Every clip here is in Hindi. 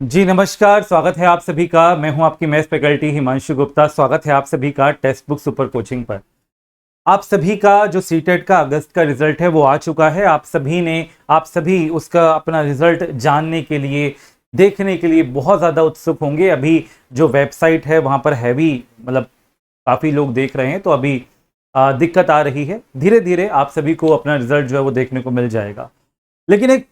जी नमस्कार, स्वागत है आप सभी का। मैं हूं आपकी मैथ्स फैकल्टी हिमांशु गुप्ता। स्वागत है आप सभी का टेक्स्ट बुक सुपर कोचिंग पर। आप सभी का जो सीटेट का अगस्त का रिजल्ट है वो आ चुका है। आप सभी उसका अपना रिजल्ट जानने के लिए, देखने के लिए बहुत ज़्यादा उत्सुक होंगे। अभी जो वेबसाइट है वहाँ पर हैवी, मतलब काफ़ी लोग देख रहे हैं, तो अभी दिक्कत आ रही है। धीरे धीरे आप सभी को अपना रिजल्ट जो है वो देखने को मिल जाएगा। लेकिन एक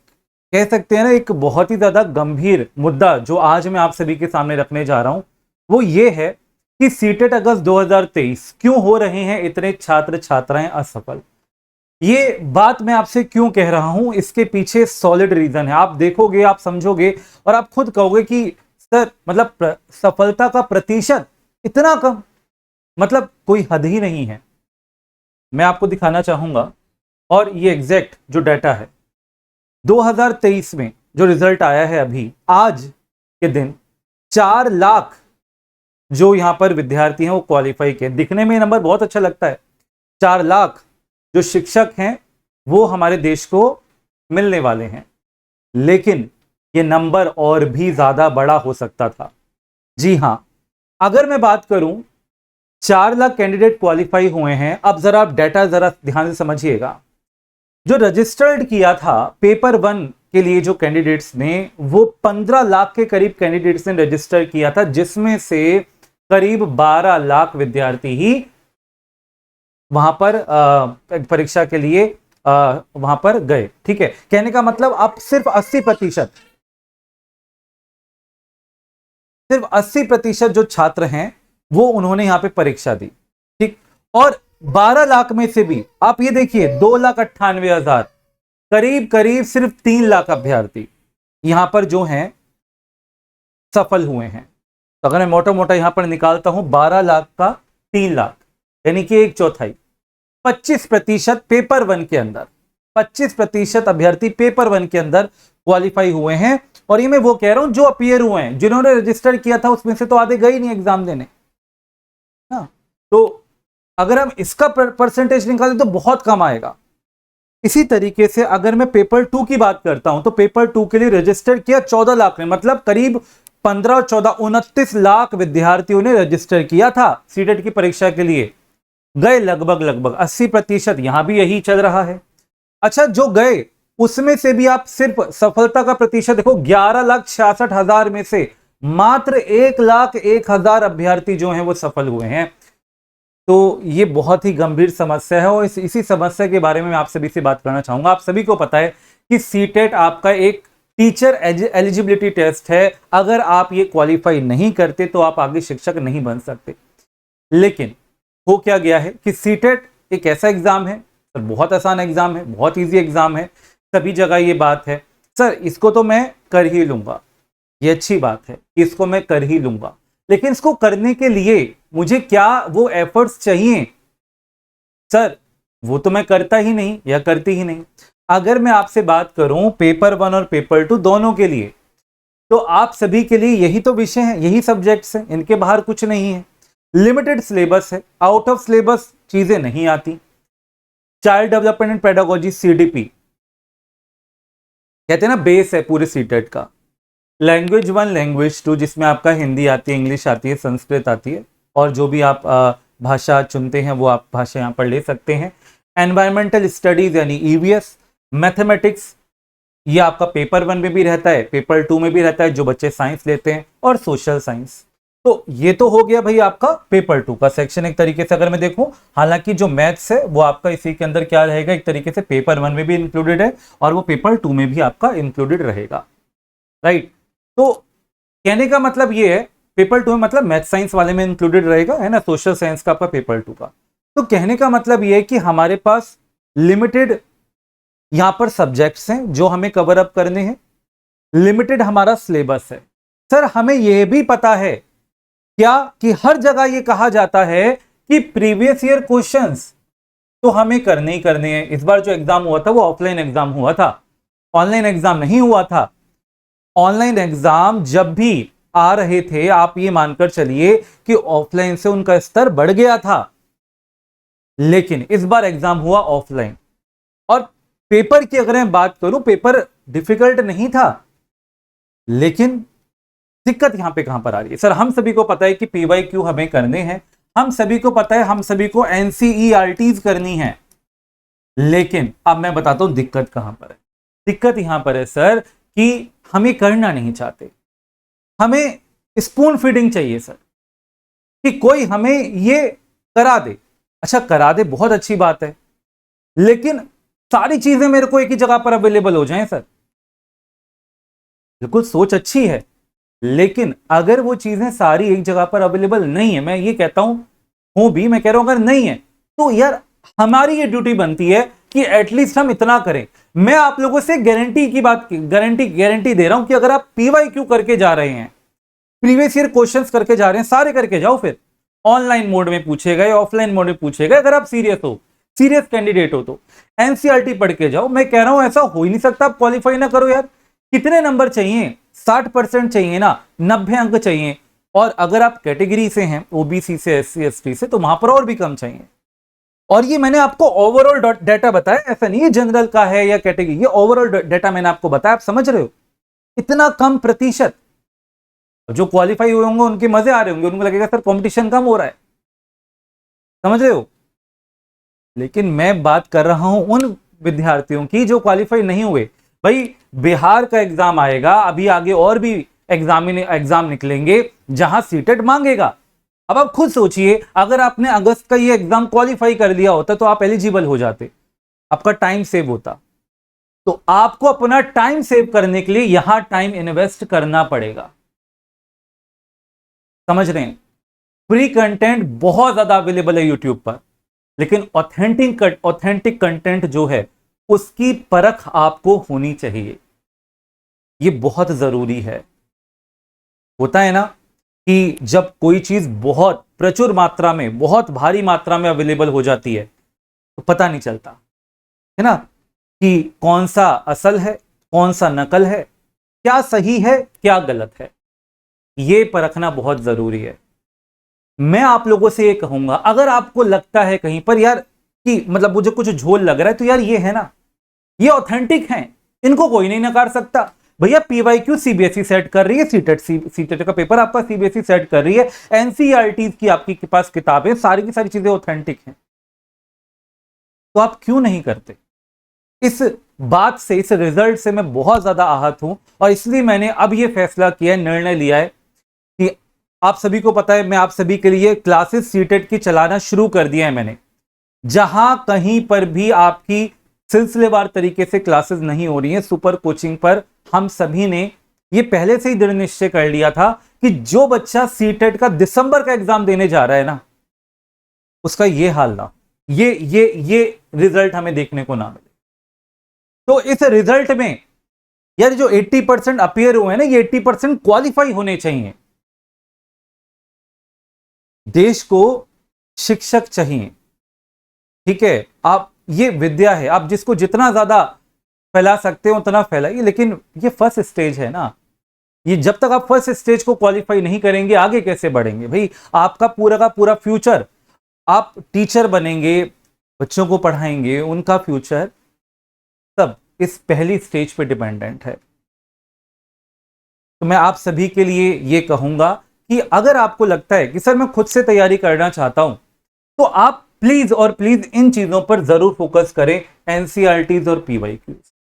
कह सकते हैं ना, एक बहुत ही ज्यादा गंभीर मुद्दा जो आज मैं आप सभी के सामने रखने जा रहा हूं वो ये है कि सीटेट अगस्त 2023 क्यों हो रहे हैं इतने छात्र छात्राएं असफल। ये बात मैं आपसे क्यों कह रहा हूं, इसके पीछे सॉलिड रीजन है। आप देखोगे, आप समझोगे और आप खुद कहोगे कि सर, मतलब सफलता का प्रतिशत इतना कम, मतलब कोई हद ही नहीं है। मैं आपको दिखाना चाहूंगा, और ये एग्जैक्ट जो डाटा है 2023 में जो रिजल्ट आया है अभी आज के दिन, 4 लाख जो यहां पर विद्यार्थी हैं वो क्वालिफाई किए। दिखने में नंबर बहुत अच्छा लगता है। 4 लाख जो शिक्षक हैं वो हमारे देश को मिलने वाले हैं, लेकिन ये नंबर और भी ज्यादा बड़ा हो सकता था। जी हां, अगर मैं बात करूं, 4 लाख कैंडिडेट क्वालिफाई हुए हैं। अब जरा आप डाटा जरा ध्यान से समझिएगा। जो रजिस्टर्ड किया था पेपर 1 के लिए जो कैंडिडेट्स ने, वो 15 लाख के करीब कैंडिडेट्स ने रजिस्टर किया था, जिसमें से करीब 12 लाख विद्यार्थी ही वहां पर परीक्षा के लिए वहां पर गए। ठीक है, कहने का मतलब आप सिर्फ 80% जो छात्र हैं वो उन्होंने यहां पे परीक्षा दी। ठीक, और 12 लाख में से भी आप ये देखिए 2,98,000, करीब करीब सिर्फ 3 लाख अभ्यर्थी यहां पर जो हैं सफल हुए हैं। तो अगर मैं मोटा मोटा यहां पर निकालता हूं, 12 लाख का 3 लाख यानी कि एक चौथाई, 25% पेपर 1 के अंदर, 25% अभ्यर्थी पेपर 1 के अंदर क्वालिफाई हुए हैं। और ये मैं वो कह रहा हूं जो अपीयर हुए हैं, जिन्होंने रजिस्टर किया था उसमें से तो आधे गए नहीं एग्जाम देने। हाँ, तो अगर हम इसका परसेंटेज निकालें तो बहुत कम आएगा। इसी तरीके से अगर मैं पेपर 2 की बात करता हूं, तो पेपर 2 के लिए रजिस्टर किया 14 लाख ने, मतलब करीब 15 और 14 29 लाख विद्यार्थियों ने रजिस्टर किया था सीटेट की परीक्षा के लिए। गए लगभग लगभग 80%, यहां भी यही चल रहा है। अच्छा, जो गए उसमें से भी आप सिर्फ सफलता का प्रतिशत देखो, 11,66,000 में से मात्र 1,01,000 अभ्यर्थी जो हैं वो सफल हुए हैं। तो ये बहुत ही गंभीर समस्या है, और इसी समस्या के बारे में मैं आप सभी से बात करना चाहूंगा। आप सभी को पता है कि सीटेट आपका एक टीचर एलिजिबिलिटी टेस्ट है। अगर आप ये क्वालिफाई नहीं करते तो आप आगे शिक्षक नहीं बन सकते। लेकिन हो क्या गया है कि सीटेट एक ऐसा एग्जाम है, सर बहुत आसान एग्जाम है, बहुत इजी एग्जाम है, सभी जगह ये बात है, सर इसको तो मैं कर ही लूंगा। ये अच्छी बात है, इसको मैं कर ही लूंगा, लेकिन इसको करने के लिए मुझे क्या वो एफर्ट्स चाहिए? सर वो तो मैं करता ही नहीं या करती ही नहीं। अगर मैं आपसे बात करूं पेपर 1 और पेपर 2 दोनों के लिए, तो आप सभी के लिए यही तो विषय है, यही सब्जेक्ट्स हैं, इनके बाहर कुछ नहीं है। लिमिटेड सिलेबस है, आउट ऑफ सिलेबस चीजें नहीं आती। Child development and pedagogy CDP कहते हैं ना, बेस है पूरे सीटेट का। लैंग्वेज 1, लैंग्वेज 2 जिसमें आपका हिंदी आती है, इंग्लिश आती है, संस्कृत आती है, और जो भी आप भाषा चुनते हैं वो आप भाषा यहाँ पर ले सकते हैं। एनवायरमेंटल स्टडीज यानी ईवीएस, मैथमेटिक्स ये आपका पेपर 1 में भी रहता है, पेपर 2 में भी रहता है जो बच्चे साइंस लेते हैं, और सोशल साइंस। तो ये तो हो गया भाई आपका पेपर 2 का सेक्शन एक तरीके से अगर मैं देखूं। हालांकि जो मैथ्स है वो आपका इसी के अंदर क्या रहेगा, एक तरीके से पेपर 1 में भी इंक्लूडेड है और वो पेपर 2 में भी आपका इंक्लूडेड रहेगा, राइट। तो कहने का मतलब ये है, पेपर 2 में मतलब मैथ साइंस वाले में इंक्लूडेड रहेगा, है ना, सोशल साइंस का आपका पेपर 2 का। तो कहने का मतलब ये है कि हमारे पास लिमिटेड यहां पर सब्जेक्ट्स हैं जो हमें कवर अप करने हैं, लिमिटेड हमारा सिलेबस है। सर हमें यह भी पता है क्या कि हर जगह यह कहा जाता है कि प्रीवियस ईयर क्वेश्चंस तो हमें करने ही करने हैं। इस बार जो एग्जाम हुआ था वो ऑफलाइन एग्जाम हुआ था, ऑनलाइन एग्जाम नहीं हुआ था। ऑनलाइन एग्जाम जब भी आ रहे थे, आप ये मानकर चलिए कि ऑफलाइन से उनका स्तर बढ़ गया था, लेकिन इस बार एग्जाम हुआ ऑफलाइन। और पेपर की अगर मैं बात करूं, पेपर डिफिकल्ट नहीं था, लेकिन दिक्कत यहां पे कहां पर आ रही है? सर हम सभी को पता है कि पीवाईक्यू हमें करने हैं, हम सभी को पता है, हम सभी को एनसीईआरटीज करनी है, लेकिन अब मैं बताता हूं दिक्कत कहां पर है। दिक्कत यहां पर है सर कि हम ये करना नहीं चाहते, हमें स्पून फीडिंग चाहिए सर, कि कोई हमें ये करा दे। अच्छा करा दे, बहुत अच्छी बात है, लेकिन सारी चीजें मेरे को एक ही जगह पर अवेलेबल हो जाएं सर, बिल्कुल सोच अच्छी है, लेकिन अगर वो चीजें सारी एक जगह पर अवेलेबल नहीं है, मैं ये कहता हूं भी, मैं कह रहा हूं अगर नहीं है तो यार हमारी ये ड्यूटी बनती है कि एटलीस्ट हम इतना करें। मैं आप लोगों से गारंटी की बात, गारंटी दे रहा हूं कि अगर आप पीवाईक्यू करके जा रहे हैं, प्रीवियस ईयर क्वेश्चंस करके जा रहे हैं, सारे करके जाओ, फिर ऑनलाइन मोड में पूछेगा या ऑफलाइन मोड में पूछेगा, अगर आप सीरियस हो, सीरियस कैंडिडेट हो तो एनसीईआरटी पढ़ के जाओ। मैं कह रहा हूं ऐसा हो ही नहीं सकता आप क्वालिफाई ना करो यार। कितने नंबर चाहिए? 60% चाहिए ना, 90 अंक चाहिए, और अगर आप कैटेगरी से हैं, ओबीसी से, एससी एसटी से, तो वहां पर और भी कम चाहिए। और ये मैंने आपको ओवरऑल डाटा बताया, ऐसा नहीं है जनरल का है या कैटेगरी, ये ओवरऑल डाटा मैंने आपको बताया, आप समझ रहे हो? इतना कम प्रतिशत। जो क्वालिफाई हुए होंगे उनके मजे आ रहे होंगे, उनको लगेगा सर कंपटीशन कम हो रहा है, समझ रहे हो? लेकिन मैं बात कर रहा हूं उन विद्यार्थियों की जो क्वालिफाई नहीं हुए। भाई बिहार का एग्जाम आएगा, अभी आगे और भी एग्जाम निकलेंगे जहां सीटेट मांगेगा। अब आप खुद सोचिए, अगर आपने अगस्त का ये एग्जाम क्वालिफाई कर लिया होता तो आप एलिजिबल हो जाते, आपका टाइम सेव होता। तो आपको अपना टाइम सेव करने के लिए यहां टाइम इन्वेस्ट करना पड़ेगा, समझ रहे हैं? फ्री कंटेंट बहुत ज्यादा अवेलेबल है यूट्यूब पर, लेकिन ऑथेंटिक कंटेंट जो है उसकी परख आपको होनी चाहिए, ये बहुत जरूरी है। होता है ना कि जब कोई चीज बहुत प्रचुर मात्रा में, बहुत भारी मात्रा में अवेलेबल हो जाती है तो पता नहीं चलता है ना कि कौन सा असल है, कौन सा नकल है, क्या सही है, क्या गलत है, ये परखना बहुत जरूरी है। मैं आप लोगों से ये कहूंगा, अगर आपको लगता है कहीं पर यार कि मतलब मुझे कुछ झोल लग रहा है, तो यार ये है ना, ये ऑथेंटिक हैं, इनको कोई नहीं नकार सकता। भैया पीवाईक्यू सीबीएसई सेट कर रही है, सीटेट का पेपर आपका सीबीएसई सेट कर रही है, एनसीईआरटी की आपके पास किताबें, सारी की सारी चीजें ऑथेंटिक हैं, तो आप क्यों नहीं करते? इस बात से, इस रिजल्ट से मैं बहुत ज्यादा आहत हूं, और इसलिए मैंने अब यह फैसला किया, निर्णय लिया है कि आप सभी को पता है मैं आप सभी के लिए क्लासेस सीटेट की चलाना शुरू कर दिया है मैंने। जहां कहीं पर भी आपकी सिलसिलेवार तरीके से क्लासेस नहीं हो रही हैं, सुपर कोचिंग पर हम सभी ने ये पहले से ही दृढ़ निश्चय कर लिया था कि जो बच्चा सीटेट का दिसंबर का एग्जाम देने जा रहा है ना, उसका ये हाल ना, ये रिजल्ट हमें देखने को ना मिले। तो इस रिजल्ट में यार जो 80% अपीयर हुए हैं ना, ये 80% क्वालिफाई होने चाहिए। देश को शिक्षक चाहिए, ठीक है? आप, ये विद्या है, आप जिसको जितना ज्यादा फैला सकते हो उतना फैलाइए, लेकिन ये फर्स्ट स्टेज है ना, ये जब तक आप फर्स्ट स्टेज को क्वालिफाई नहीं करेंगे आगे कैसे बढ़ेंगे? भाई आपका पूरा का पूरा फ्यूचर, आप टीचर बनेंगे, बच्चों को पढ़ाएंगे, उनका फ्यूचर सब इस पहली स्टेज पे डिपेंडेंट है। तो मैं आप सभी के लिए ये कहूंगा कि अगर आपको लगता है कि सर मैं खुद से तैयारी करना चाहता हूं, तो आप प्लीज और प्लीज इन चीजों पर जरूर फोकस करें, एनसीईआरटीज और पीवाईक्यूज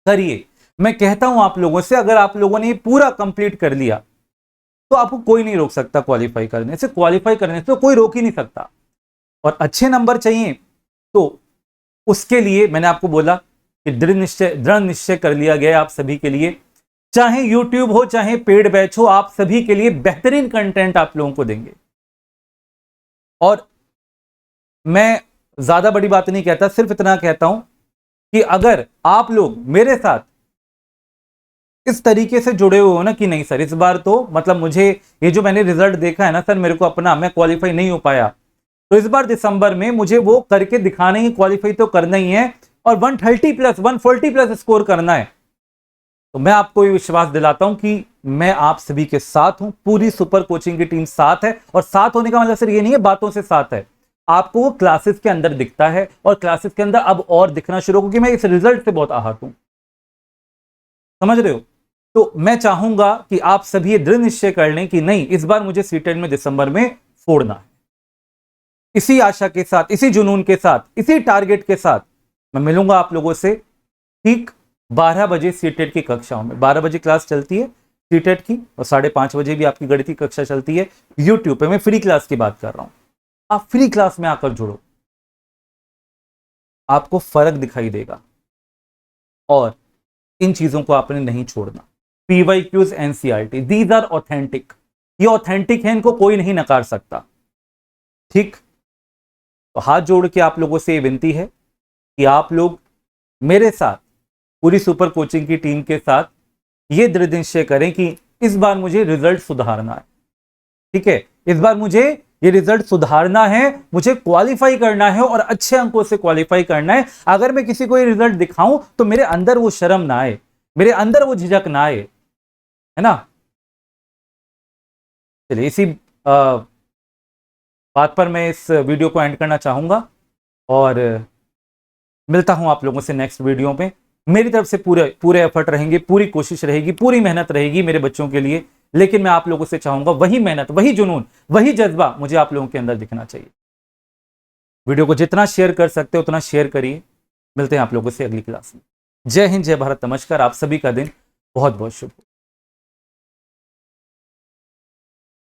करिए। मैं कहता हूं आप लोगों से, अगर आप लोगों ने ये पूरा कंप्लीट कर लिया तो आपको कोई नहीं रोक सकता क्वालिफाई करने से, क्वालिफाई करने से तो कोई रोक ही नहीं सकता। और अच्छे नंबर चाहिए तो उसके लिए मैंने आपको बोला कि दृढ़ निश्चय कर लिया गया आप सभी के लिए, चाहे यूट्यूब हो चाहे पेड बैच हो, आप सभी के लिए बेहतरीन कंटेंट आप लोगों को देंगे। और मैं ज्यादा बड़ी बात नहीं कहता, सिर्फ इतना कहता हूं कि अगर आप लोग मेरे साथ इस तरीके से जुड़े हुए हो ना कि नहीं सर इस बार तो मतलब मुझे ये जो मैंने रिजल्ट देखा है ना सर, मेरे को अपना, मैं क्वालिफाई नहीं हो पाया, तो इस बार दिसंबर में मुझे वो करके दिखाना ही, क्वालिफाई तो करना ही है, और 130 प्लस 140 प्लस स्कोर करना है, तो मैं आपको ये विश्वास दिलाता हूं कि मैं आप सभी के साथ हूं, पूरी सुपर कोचिंग की टीम साथ है। और साथ होने का मतलब सिर्फ ये नहीं है बातों से साथ है, आपको वो क्लासेस के अंदर दिखता है, और क्लासेस के अंदर अब और दिखना शुरू, क्योंकि मैं इस रिजल्ट से बहुत आहत हूं, समझ रहे हो? तो मैं चाहूंगा कि आप सभी ये दृढ़ निश्चय कर लें कि नहीं, इस बार मुझे सीटेट में दिसंबर में फोड़ना है। इसी आशा के साथ, इसी जुनून के साथ, इसी टारगेट के साथ मैं मिलूंगा आप लोगों से ठीक 12 बजे सीटेट की कक्षाओं में। 12 बजे क्लास चलती है सीटेट की और 5:30 बजे भी आपकी गणित की कक्षा चलती है यूट्यूब पे। मैं फ्री क्लास की बात कर रहा हूं, आप फ्री क्लास में आकर जुड़ो, आपको फर्क दिखाई देगा। और इन चीजों को आपने नहीं छोड़ना। PYQs NCERT these are authentic, ये ऑथेंटिक है, इनको कोई नहीं नकार सकता। ठीक, तो हाथ जोड़ के आप लोगों से ये विनती है कि आप लोग मेरे साथ, पूरी सुपर कोचिंग की टीम के साथ ये दृढ़ निश्चय करें कि इस बार मुझे रिजल्ट सुधारना है। ठीक है, इस बार मुझे ये रिजल्ट सुधारना है, मुझे क्वालिफाई करना है और अच्छे अंकों से क्वालिफाई करना है। अगर मैं किसी को ये रिजल्ट दिखाऊं तो मेरे अंदर वो शर्म ना आए, मेरे अंदर वो झिझक ना आए, है ना। चलिए, इसी बात पर मैं इस वीडियो को एंड करना चाहूंगा और मिलता हूं आप लोगों से नेक्स्ट वीडियो में। मेरी तरफ से पूरे एफर्ट रहेंगे, पूरी कोशिश रहेगी, पूरी मेहनत रहेगी मेरे बच्चों के लिए, लेकिन मैं आप लोगों से चाहूंगा वही मेहनत, वही जुनून, वही जज्बा मुझे आप लोगों के अंदर दिखना चाहिए। वीडियो को जितना शेयर कर सकते हो उतना शेयर करिए। मिलते हैं आप लोगों से अगली क्लास में। जय हिंद, जय भारत, नमस्कार। आप सभी का दिन बहुत बहुत शुभ हो।